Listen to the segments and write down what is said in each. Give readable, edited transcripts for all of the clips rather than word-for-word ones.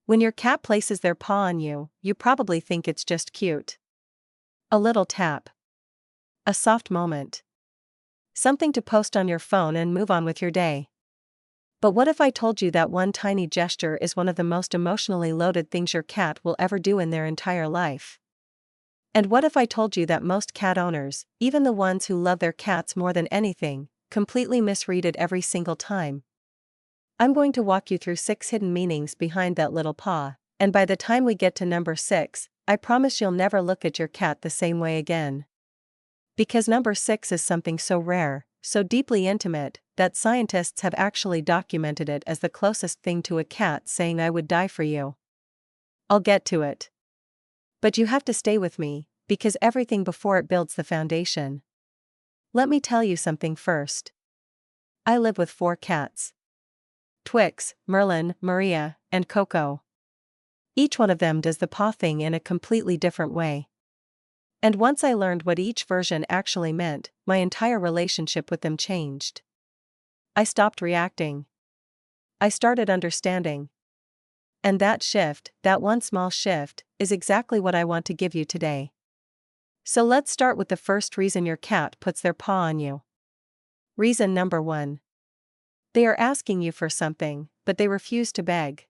When your cat places their paw on you, you probably think it's just cute. A little tap. A soft moment. Something to post on your phone and move on with your day. But what if I told you that one tiny gesture is one of the most emotionally loaded things your cat will ever do in their entire life? And what if I told you that most cat owners, even the ones who love their cats more than anything, completely misread it every single time? I'm going to walk you through 6 hidden meanings behind that little paw, and by the time we get to number 6, I promise you'll never look at your cat the same way again. Because number 6 is something so rare, so deeply intimate, that scientists have actually documented it as the closest thing to a cat saying "I would die for you." I'll get to it. But you have to stay with me, because everything before it builds the foundation. Let me tell you something first. I live with 4 cats. Twix, Merlin, Maria, and Coco. Each one of them does the paw thing in a completely different way. And once I learned what each version actually meant, my entire relationship with them changed. I stopped reacting. I started understanding. And that shift, that one small shift, is exactly what I want to give you today. So let's start with the first reason your cat puts their paw on you. Reason number 1. They are asking you for something, but they refuse to beg.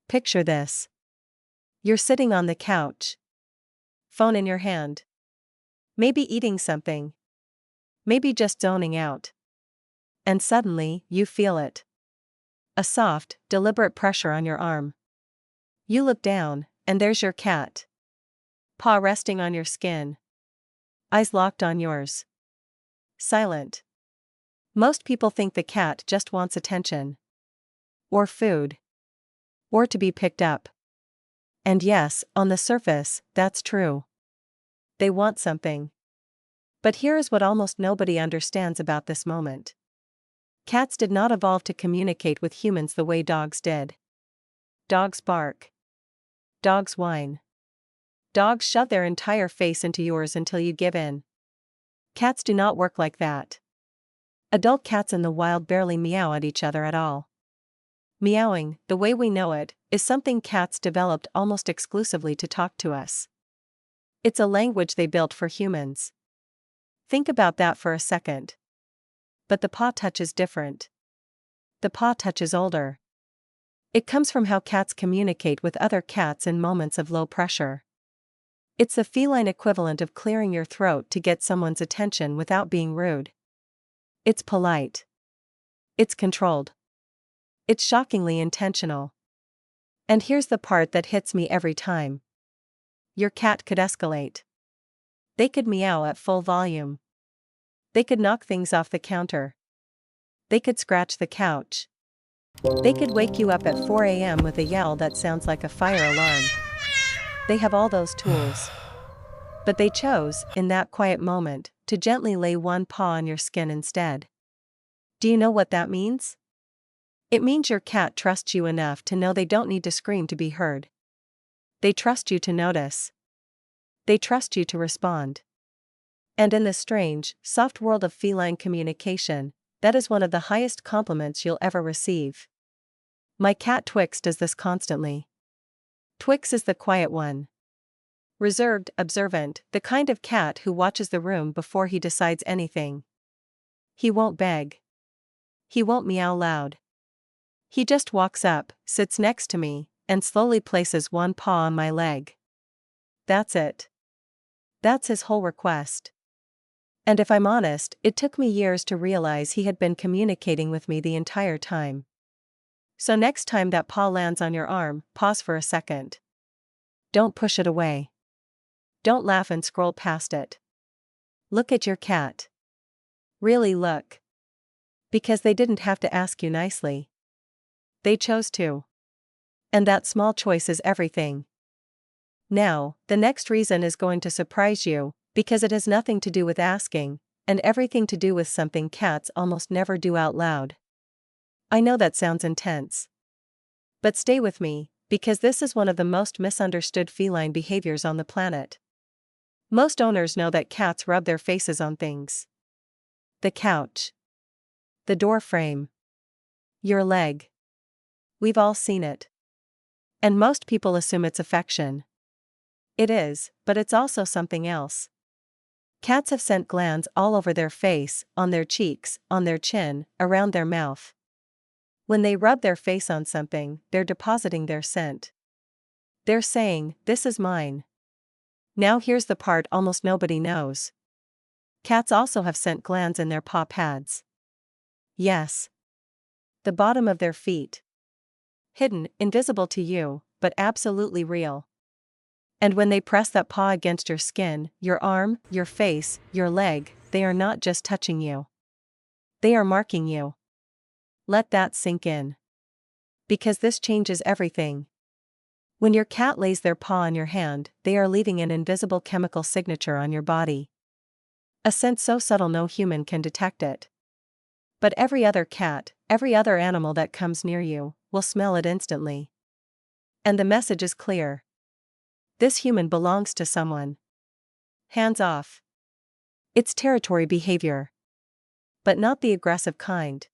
Picture this. You're sitting on the couch. Phone in your hand. Maybe eating something. Maybe just zoning out. And suddenly, you feel it. A soft, deliberate pressure on your arm. You look down, and there's your cat. Paw resting on your skin. Eyes locked on yours. Silent. Most people think the cat just wants attention. Or food. Or to be picked up. And yes, on the surface, that's true. They want something. But here is what almost nobody understands about this moment. Cats did not evolve to communicate with humans the way dogs did. Dogs bark. Dogs whine. Dogs shove their entire face into yours until you give in. Cats do not work like that. Adult cats in the wild barely meow at each other at all. Meowing, the way we know it, is something cats developed almost exclusively to talk to us. It's a language they built for humans. Think about that for a second. But the paw touch is different. The paw touch is older. It comes from how cats communicate with other cats in moments of low pressure. It's the feline equivalent of clearing your throat to get someone's attention without being rude. It's polite. It's controlled. It's shockingly intentional. And here's the part that hits me every time. Your cat could escalate. They could meow at full volume. They could knock things off the counter. They could scratch the couch. They could wake you up at 4 a.m. with a yell that sounds like a fire alarm. They have all those tools. But they chose, in that quiet moment, to gently lay one paw on your skin instead. Do you know what that means? It means your cat trusts you enough to know they don't need to scream to be heard. They trust you to notice. They trust you to respond. And in the strange, soft world of feline communication, that is one of the highest compliments you'll ever receive. My cat Twix does this constantly. Twix is the quiet one. Reserved, observant, the kind of cat who watches the room before he decides anything. He won't beg. He won't meow loud. He just walks up, sits next to me, and slowly places one paw on my leg. That's it. That's his whole request. And if I'm honest, it took me years to realize he had been communicating with me the entire time. So next time that paw lands on your arm, pause for a second. Don't push it away. Don't laugh and scroll past it. Look at your cat. Really look. Because they didn't have to ask you nicely. They chose to. And that small choice is everything. Now, the next reason is going to surprise you, because it has nothing to do with asking, and everything to do with something cats almost never do out loud. I know that sounds intense. But stay with me, because this is one of the most misunderstood feline behaviors on the planet. Most owners know that cats rub their faces on things. The couch. The door frame. Your leg. We've all seen it. And most people assume it's affection. It is, but it's also something else. Cats have scent glands all over their face, on their cheeks, on their chin, around their mouth. When they rub their face on something, they're depositing their scent. They're saying, "This is mine." Now here's the part almost nobody knows. Cats also have scent glands in their paw pads. Yes. The bottom of their feet. Hidden, invisible to you, but absolutely real. And when they press that paw against your skin, your arm, your face, your leg, they are not just touching you. They are marking you. Let that sink in. Because this changes everything. When your cat lays their paw on your hand, they are leaving an invisible chemical signature on your body. A scent so subtle no human can detect it. But every other cat, every other animal that comes near you, will smell it instantly. And the message is clear. This human belongs to someone. Hands off. It's territory behavior. But not the aggressive kind.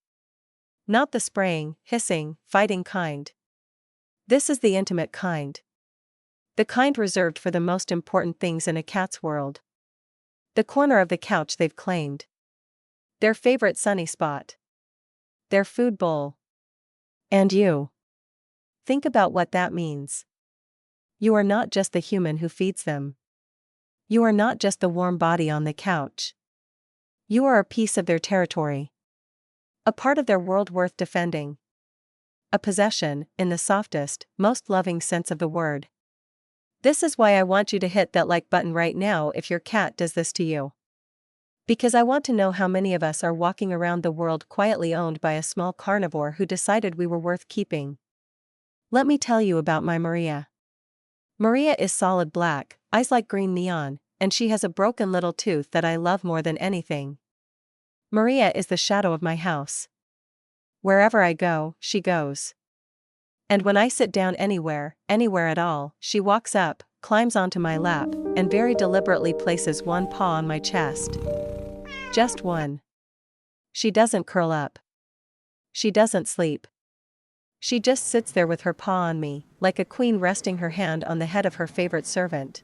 Not the spraying, hissing, fighting kind. This is the intimate kind. The kind reserved for the most important things in a cat's world. The corner of the couch they've claimed. Their favorite sunny spot. Their food bowl. And you. Think about what that means. You are not just the human who feeds them. You are not just the warm body on the couch. You are a piece of their territory. A part of their world worth defending. A possession, in the softest, most loving sense of the word. This is why I want you to hit that like button right now if your cat does this to you. Because I want to know how many of us are walking around the world quietly owned by a small carnivore who decided we were worth keeping. Let me tell you about my Maria. Maria is solid black, eyes like green neon, and she has a broken little tooth that I love more than anything. Maria is the shadow of my house. Wherever I go, she goes. And when I sit down anywhere at all, she walks up, climbs onto my lap, and very deliberately places one paw on my chest. Just one. She doesn't curl up. She doesn't sleep. She just sits there with her paw on me, like a queen resting her hand on the head of her favorite servant.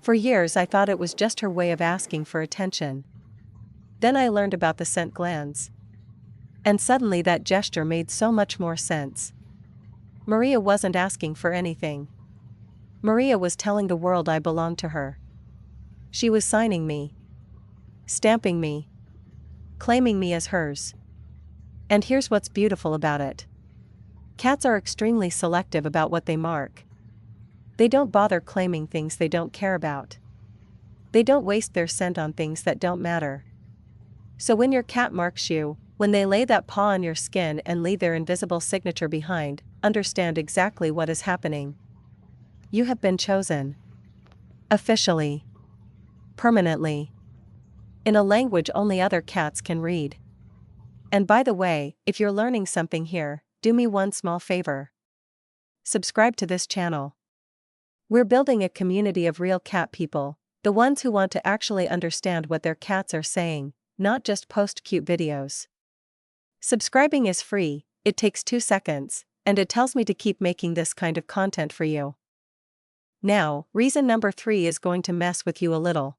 For years I thought it was just her way of asking for attention. Then I learned about the scent glands. And suddenly that gesture made so much more sense. Maria wasn't asking for anything. Maria was telling the world I belonged to her. She was signing me. Stamping me. Claiming me as hers. And here's what's beautiful about it. Cats are extremely selective about what they mark. They don't bother claiming things they don't care about. They don't waste their scent on things that don't matter. So when your cat marks you, when they lay that paw on your skin and leave their invisible signature behind, understand exactly what is happening. You have been chosen. Officially. Permanently. In a language only other cats can read. And by the way, if you're learning something here, do me one small favor. Subscribe to this channel. We're building a community of real cat people, the ones who want to actually understand what their cats are saying, not just post cute videos. Subscribing is free, it takes 2 seconds, and it tells me to keep making this kind of content for you. Now, reason number 3 is going to mess with you a little.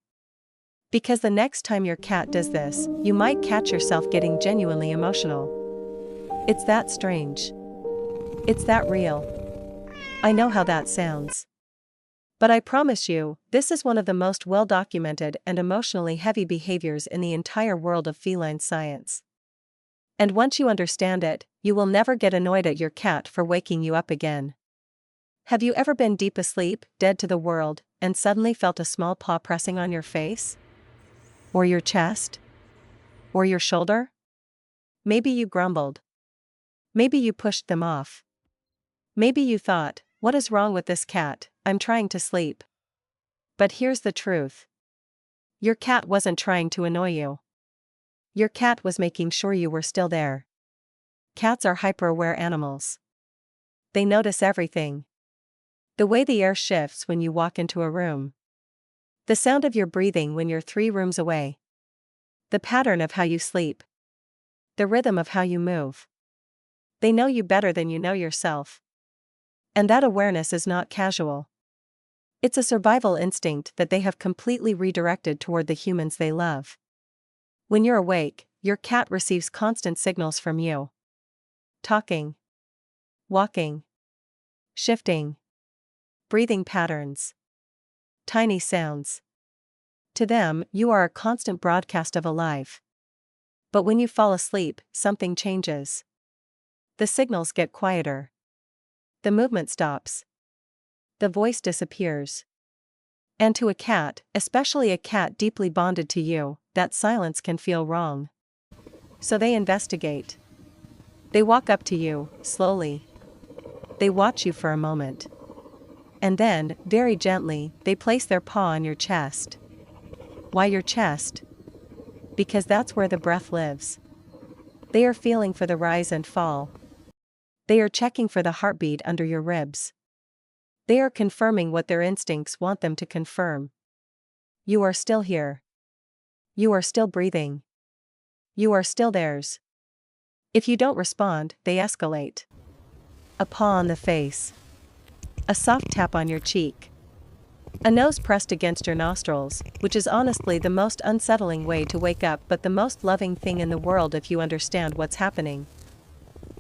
Because the next time your cat does this, you might catch yourself getting genuinely emotional. It's that strange. It's that real. I know how that sounds. But I promise you, this is one of the most well-documented and emotionally heavy behaviors in the entire world of feline science. And once you understand it, you will never get annoyed at your cat for waking you up again. Have you ever been deep asleep, dead to the world, and suddenly felt a small paw pressing on your face? Or your chest? Or your shoulder? Maybe you grumbled. Maybe you pushed them off. Maybe you thought, what is wrong with this cat, I'm trying to sleep. But here's the truth. Your cat wasn't trying to annoy you. Your cat was making sure you were still there. Cats are hyper-aware animals. They notice everything. The way the air shifts when you walk into a room. The sound of your breathing when you're 3 rooms away. The pattern of how you sleep. The rhythm of how you move. They know you better than you know yourself. And that awareness is not casual. It's a survival instinct that they have completely redirected toward the humans they love. When you're awake, your cat receives constant signals from you. Talking, walking, shifting, breathing patterns, tiny sounds. To them, you are a constant broadcast of alive. But when you fall asleep, something changes. The signals get quieter. The movement stops. The voice disappears. And to a cat, especially a cat deeply bonded to you, that silence can feel wrong. So they investigate. They walk up to you, slowly. They watch you for a moment. And then, very gently, they place their paw on your chest. Why your chest? Because that's where the breath lives. They are feeling for the rise and fall. They are checking for the heartbeat under your ribs. They are confirming what their instincts want them to confirm. You are still here. You are still breathing. You are still theirs. If you don't respond, they escalate. A paw on the face. A soft tap on your cheek. A nose pressed against your nostrils, which is honestly the most unsettling way to wake up but the most loving thing in the world if you understand what's happening.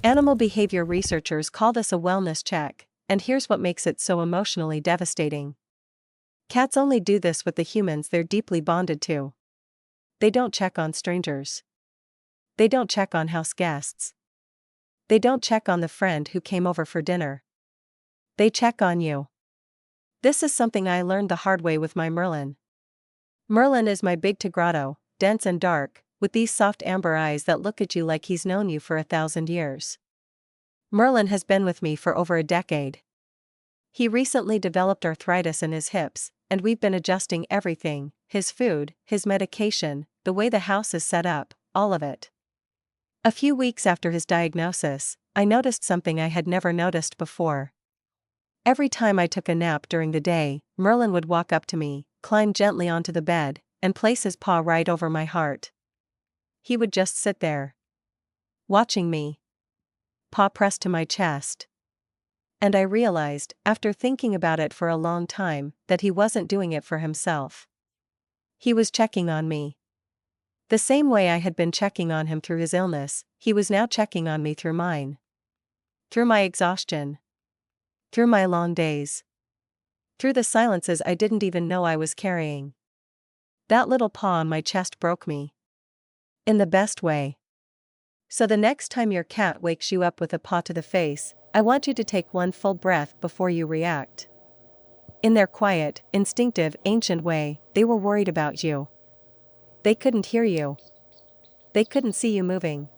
Animal behavior researchers call this a wellness check, and here's what makes it so emotionally devastating. Cats only do this with the humans they're deeply bonded to. They don't check on strangers. They don't check on house guests. They don't check on the friend who came over for dinner. They check on you. This is something I learned the hard way with my Merlin. Merlin is my big Tigrado, dense and dark, with these soft amber eyes that look at you like he's known you for 1,000 years. Merlin has been with me for over a decade. He recently developed arthritis in his hips, and we've been adjusting everything, his food, his medication, the way the house is set up, all of it. A few weeks after his diagnosis, I noticed something I had never noticed before. Every time I took a nap during the day, Merlin would walk up to me, climb gently onto the bed, and place his paw right over my heart. He would just sit there, watching me, paw pressed to my chest. And I realized, after thinking about it for a long time, that he wasn't doing it for himself. He was checking on me. The same way I had been checking on him through his illness, he was now checking on me through mine. Through my exhaustion. Through my long days. Through the silences I didn't even know I was carrying. That little paw on my chest broke me. In the best way. So the next time your cat wakes you up with a paw to the face, I want you to take one full breath before you react. In their quiet, instinctive, ancient way, they were worried about you. They couldn't hear you. They couldn't see you moving.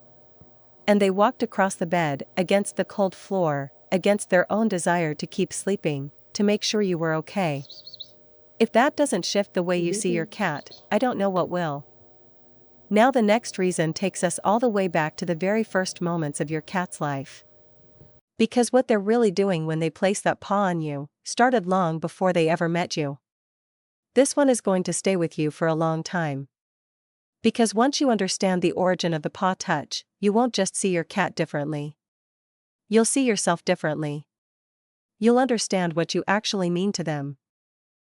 And they walked across the bed, against the cold floor, against their own desire to keep sleeping, to make sure you were okay. If that doesn't shift the way you see your cat, I don't know what will. Now the next reason takes us all the way back to the very first moments of your cat's life. Because what they're really doing when they place that paw on you, started long before they ever met you. This one is going to stay with you for a long time. Because once you understand the origin of the paw touch, you won't just see your cat differently. You'll see yourself differently. You'll understand what you actually mean to them.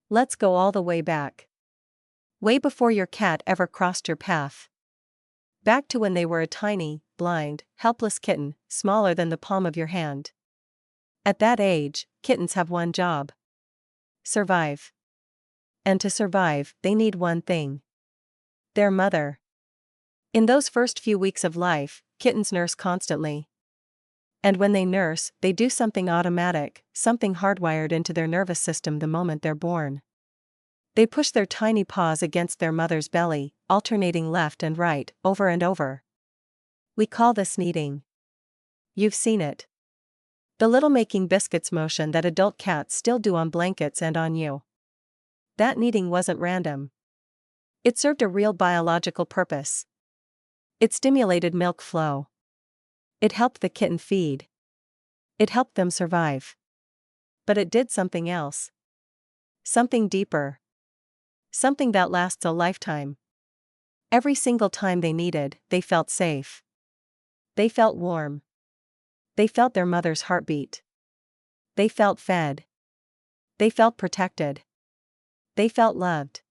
Let's go all the way back. Way before your cat ever crossed your path. Back to when they were a tiny, blind, helpless kitten, smaller than the palm of your hand. At that age, kittens have one job. Survive. And to survive, they need one thing. Their mother. In those first few weeks of life, kittens nurse constantly. And when they nurse, they do something automatic, something hardwired into their nervous system the moment they're born. They push their tiny paws against their mother's belly, alternating left and right, over and over. We call this kneading. You've seen it. The little making biscuits motion that adult cats still do on blankets and on you. That kneading wasn't random. It served a real biological purpose. It stimulated milk flow. It helped the kitten feed. It helped them survive. But it did something else. Something deeper. Something that lasts a lifetime. Every single time they needed, they felt safe. They felt warm. They felt their mother's heartbeat. They felt fed. They felt protected. They felt loved.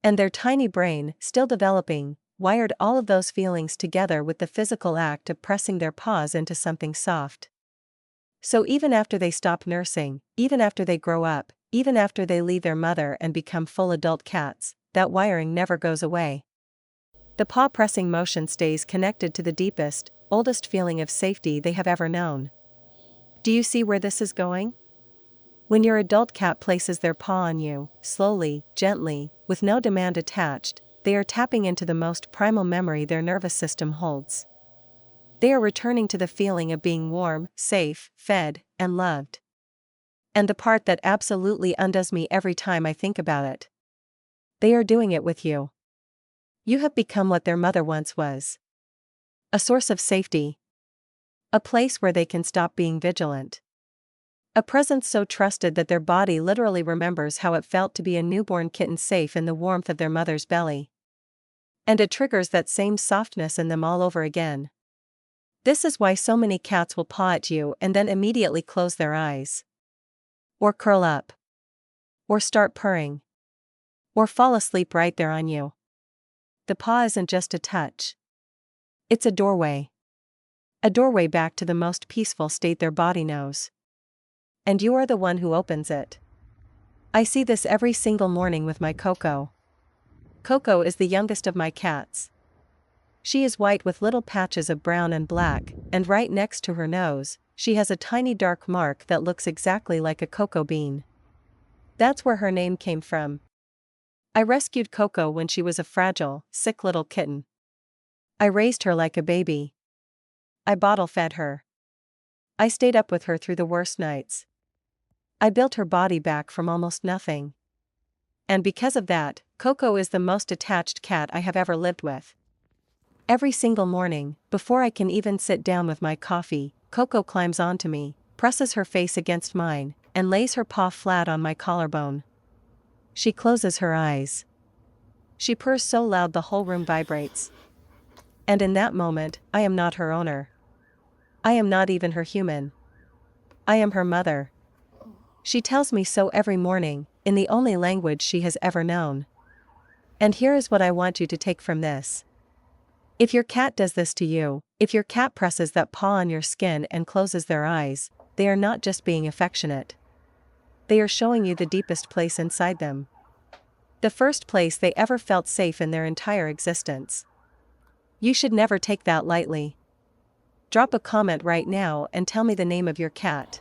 And their tiny brain, still developing, wired all of those feelings together with the physical act of pressing their paws into something soft. So even after they stop nursing, even after they grow up, even after they leave their mother and become full adult cats, that wiring never goes away. The paw pressing motion stays connected to the deepest, oldest feeling of safety they have ever known. Do you see where this is going? When your adult cat places their paw on you, slowly, gently, with no demand attached, they are tapping into the most primal memory their nervous system holds. They are returning to the feeling of being warm, safe, fed, and loved. And the part that absolutely undoes me every time I think about it. They are doing it with you. You have become what their mother once was. A source of safety. A place where they can stop being vigilant. A presence so trusted that their body literally remembers how it felt to be a newborn kitten safe in the warmth of their mother's belly. And it triggers that same softness in them all over again. This is why so many cats will paw at you and then immediately close their eyes. Or curl up. Or start purring. Or fall asleep right there on you. The paw isn't just a touch. It's a doorway. A doorway back to the most peaceful state their body knows. And you are the one who opens it. I see this every single morning with my Coco. Coco is the youngest of my cats. She is white with little patches of brown and black, and right next to her nose, she has a tiny dark mark that looks exactly like a cocoa bean. That's where her name came from. I rescued Coco when she was a fragile, sick little kitten. I raised her like a baby. I bottle fed her. I stayed up with her through the worst nights. I built her body back from almost nothing. And because of that, Coco is the most attached cat I have ever lived with. Every single morning, before I can even sit down with my coffee, Coco climbs onto me, presses her face against mine, and lays her paw flat on my collarbone. She closes her eyes. She purrs so loud the whole room vibrates. And in that moment, I am not her owner. I am not even her human. I am her mother. She tells me so every morning, in the only language she has ever known. And here is what I want you to take from this. If your cat does this to you, if your cat presses that paw on your skin and closes their eyes, they are not just being affectionate. They are showing you the deepest place inside them. The first place they ever felt safe in their entire existence. You should never take that lightly. Drop a comment right now and tell me the name of your cat.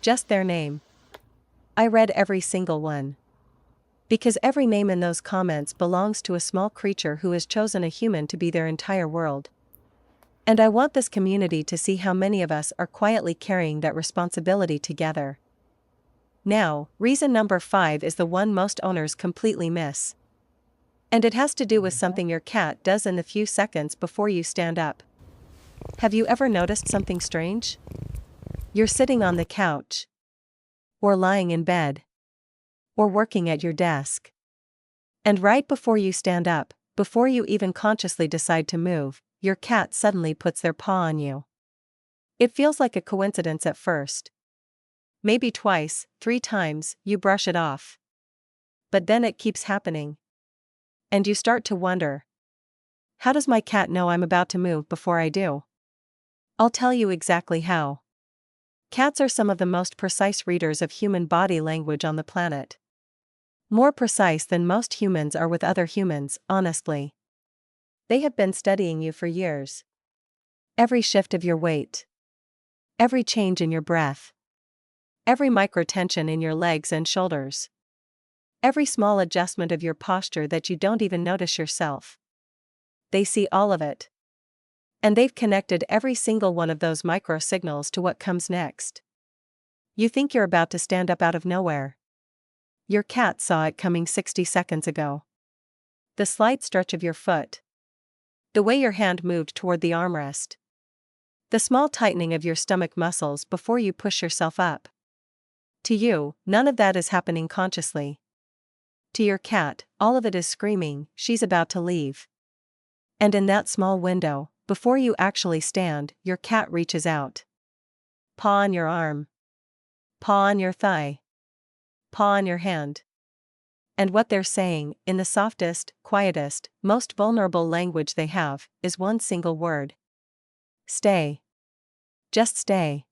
Just their name. I read every single one. Because every name in those comments belongs to a small creature who has chosen a human to be their entire world. And I want this community to see how many of us are quietly carrying that responsibility together. Now, reason number 5 is the one most owners completely miss. And it has to do with something your cat does in the few seconds before you stand up. Have you ever noticed something strange? You're sitting on the couch. Or lying in bed. Or working at your desk. And right before you stand up, before you even consciously decide to move, your cat suddenly puts their paw on you. It feels like a coincidence at first. Maybe twice, 3 times, you brush it off. But then it keeps happening. And you start to wonder. How does my cat know I'm about to move before I do? I'll tell you exactly how. Cats are some of the most precise readers of human body language on the planet. More precise than most humans are with other humans, honestly. They have been studying you for years. Every shift of your weight. Every change in your breath. Every micro-tension in your legs and shoulders. Every small adjustment of your posture that you don't even notice yourself. They see all of it. And they've connected every single one of those micro-signals to what comes next. You think you're about to stand up out of nowhere. Your cat saw it coming 60 seconds ago. The slight stretch of your foot. The way your hand moved toward the armrest. The small tightening of your stomach muscles before you push yourself up. To you, none of that is happening consciously. To your cat, all of it is screaming, she's about to leave. And in that small window, before you actually stand, your cat reaches out. Paw on your arm. paw on your thigh, paw on your hand. And what they're saying, in the softest, quietest, most vulnerable language they have, is one single word. Stay. Just stay.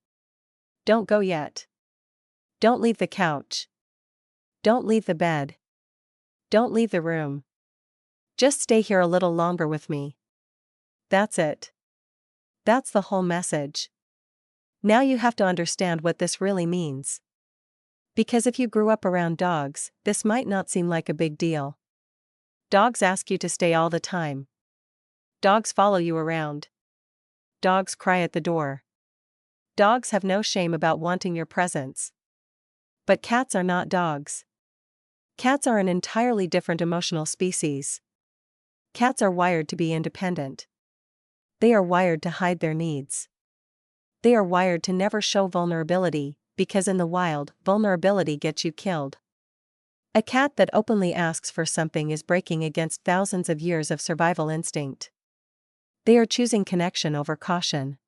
Don't go yet. Don't leave the couch. Don't leave the bed. Don't leave the room. Just stay here a little longer with me. That's it. That's the whole message. Now you have to understand what this really means. Because if you grew up around dogs, this might not seem like a big deal. Dogs ask you to stay all the time. Dogs follow you around. Dogs cry at the door. Dogs have no shame about wanting your presence. But cats are not dogs. Cats are an entirely different emotional species. Cats are wired to be independent. They are wired to hide their needs. They are wired to never show vulnerability, because in the wild, vulnerability gets you killed. A cat that openly asks for something is breaking against thousands of years of survival instinct. They are choosing connection over caution.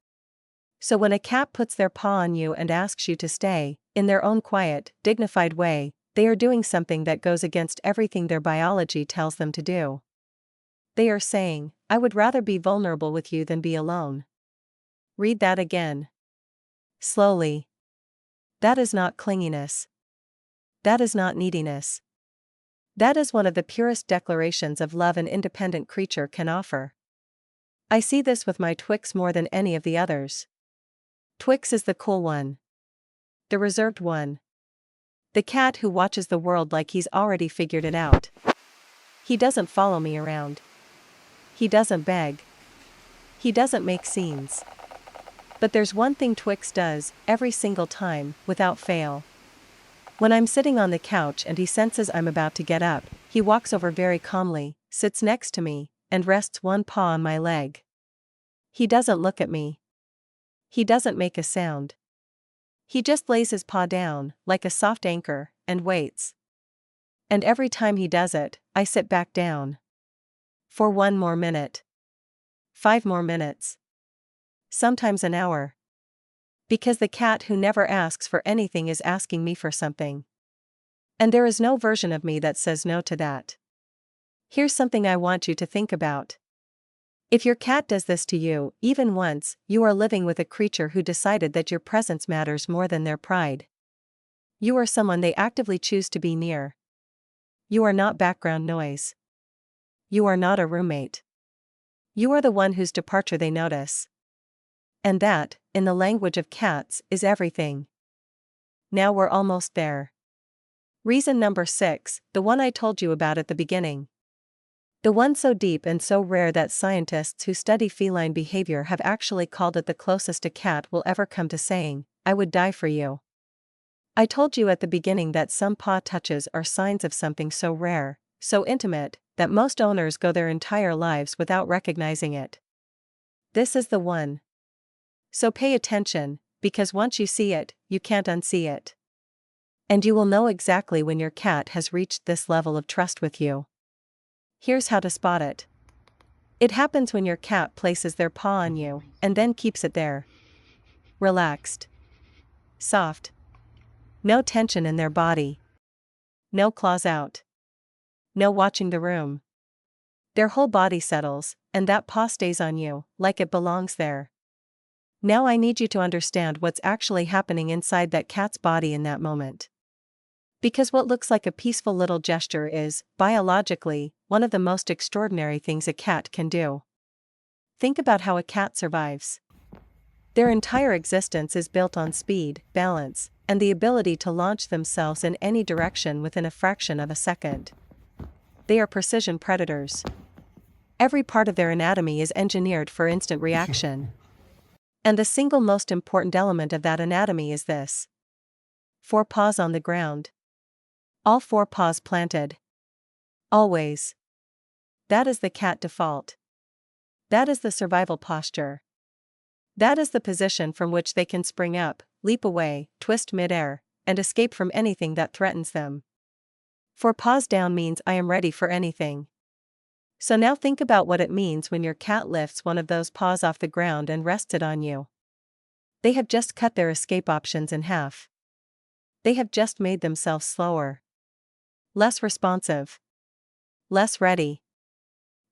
So when a cat puts their paw on you and asks you to stay, in their own quiet, dignified way, they are doing something that goes against everything their biology tells them to do. They are saying, I would rather be vulnerable with you than be alone. Read that again. Slowly. That is not clinginess. That is not neediness. That is one of the purest declarations of love an independent creature can offer. I see this with my Twix more than any of the others. Twix is the cool one. The reserved one. The cat who watches the world like he's already figured it out. He doesn't follow me around. He doesn't beg. He doesn't make scenes. But there's one thing Twix does, every single time, without fail. When I'm sitting on the couch and he senses I'm about to get up, he walks over very calmly, sits next to me, and rests one paw on my leg. He doesn't look at me. He doesn't make a sound. He just lays his paw down, like a soft anchor, and waits. And every time he does it, I sit back down. For 1 more minute. 5 more minutes. Sometimes an hour. Because the cat who never asks for anything is asking me for something. And there is no version of me that says no to that. Here's something I want you to think about. If your cat does this to you, even once, you are living with a creature who decided that your presence matters more than their pride. You are someone they actively choose to be near. You are not background noise. You are not a roommate. You are the one whose departure they notice. And that, in the language of cats, is everything. Now we're almost there. Reason number 6, the one I told you about at the beginning. The one so deep and so rare that scientists who study feline behavior have actually called it the closest a cat will ever come to saying, I would die for you. I told you at the beginning that some paw touches are signs of something so rare, so intimate, that most owners go their entire lives without recognizing it. This is the one. So pay attention, because once you see it, you can't unsee it. And you will know exactly when your cat has reached this level of trust with you. Here's how to spot it. It happens when your cat places their paw on you, and then keeps it there. Relaxed. Soft. No tension in their body. No claws out. No watching the room. Their whole body settles, and that paw stays on you, like it belongs there. Now I need you to understand what's actually happening inside that cat's body in that moment. Because what looks like a peaceful little gesture is, biologically, one of the most extraordinary things a cat can do. Think about how a cat survives. Their entire existence is built on speed, balance, and the ability to launch themselves in any direction within a fraction of a second. They are precision predators. Every part of their anatomy is engineered for instant reaction. And the single most important element of that anatomy is this. 4 paws on the ground. All 4 paws planted. Always. That is the cat default. That is the survival posture. That is the position from which they can spring up, leap away, twist midair, and escape from anything that threatens them. 4 paws down means I am ready for anything. So now think about what it means when your cat lifts one of those paws off the ground and rests it on you. They have just cut their escape options in half. They have just made themselves slower, less responsive, less ready.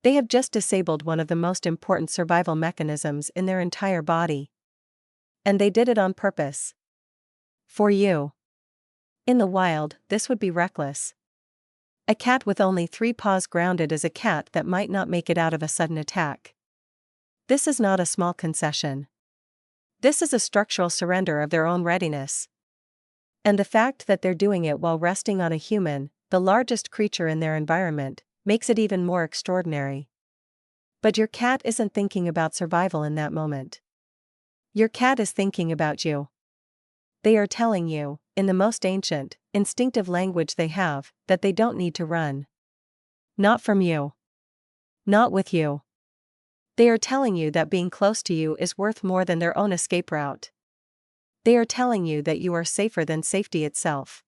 They have just disabled one of the most important survival mechanisms in their entire body. And they did it on purpose. For you. In the wild, this would be reckless. A cat with only 3 paws grounded is a cat that might not make it out of a sudden attack. This is not a small concession. This is a structural surrender of their own readiness. And the fact that they're doing it while resting on a human, the largest creature in their environment, makes it even more extraordinary. But your cat isn't thinking about survival in that moment. Your cat is thinking about you. They are telling you, in the most ancient, instinctive language they have, that they don't need to run. Not from you. Not with you. They are telling you that being close to you is worth more than their own escape route. They are telling you that you are safer than safety itself.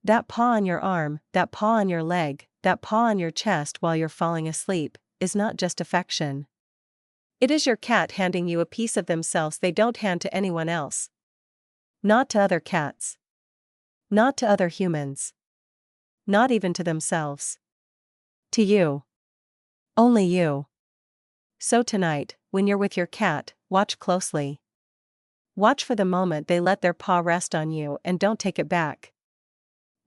That paw on your arm, that paw on your leg, that paw on your chest while you're falling asleep, is not just affection. It is your cat handing you a piece of themselves they don't hand to anyone else. Not to other cats. Not to other humans. Not even to themselves. To you. Only you. So tonight, when you're with your cat, watch closely. Watch for the moment they let their paw rest on you and don't take it back.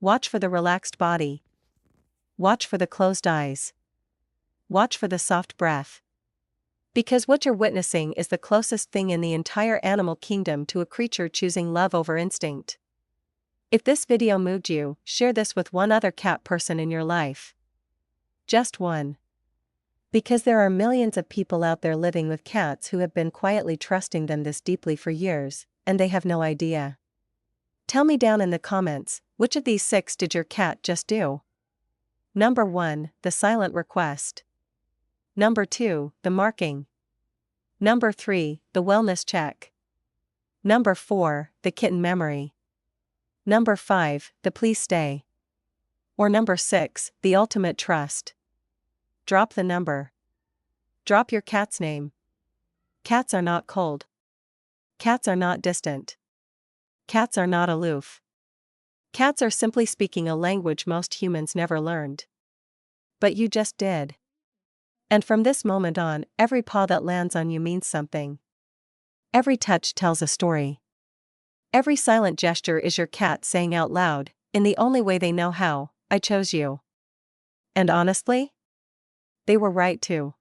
Watch for the relaxed body. Watch for the closed eyes. Watch for the soft breath. Because what you're witnessing is the closest thing in the entire animal kingdom to a creature choosing love over instinct. If this video moved you, share this with one other cat person in your life. Just one. Because there are millions of people out there living with cats who have been quietly trusting them this deeply for years, and they have no idea. Tell me down in the comments, which of these 6 did your cat just do? Number 1, the silent request. Number 2, the marking. Number 3, the wellness check. Number 4, the kitten memory. Number 5, the please stay. Or number 6, the ultimate trust. Drop the number. Drop your cat's name. Cats are not cold. Cats are not distant. Cats are not aloof. Cats are simply speaking a language most humans never learned. But you just did. And from this moment on, every paw that lands on you means something. Every touch tells a story. Every silent gesture is your cat saying out loud, in the only way they know how, I chose you. And honestly? They were right too.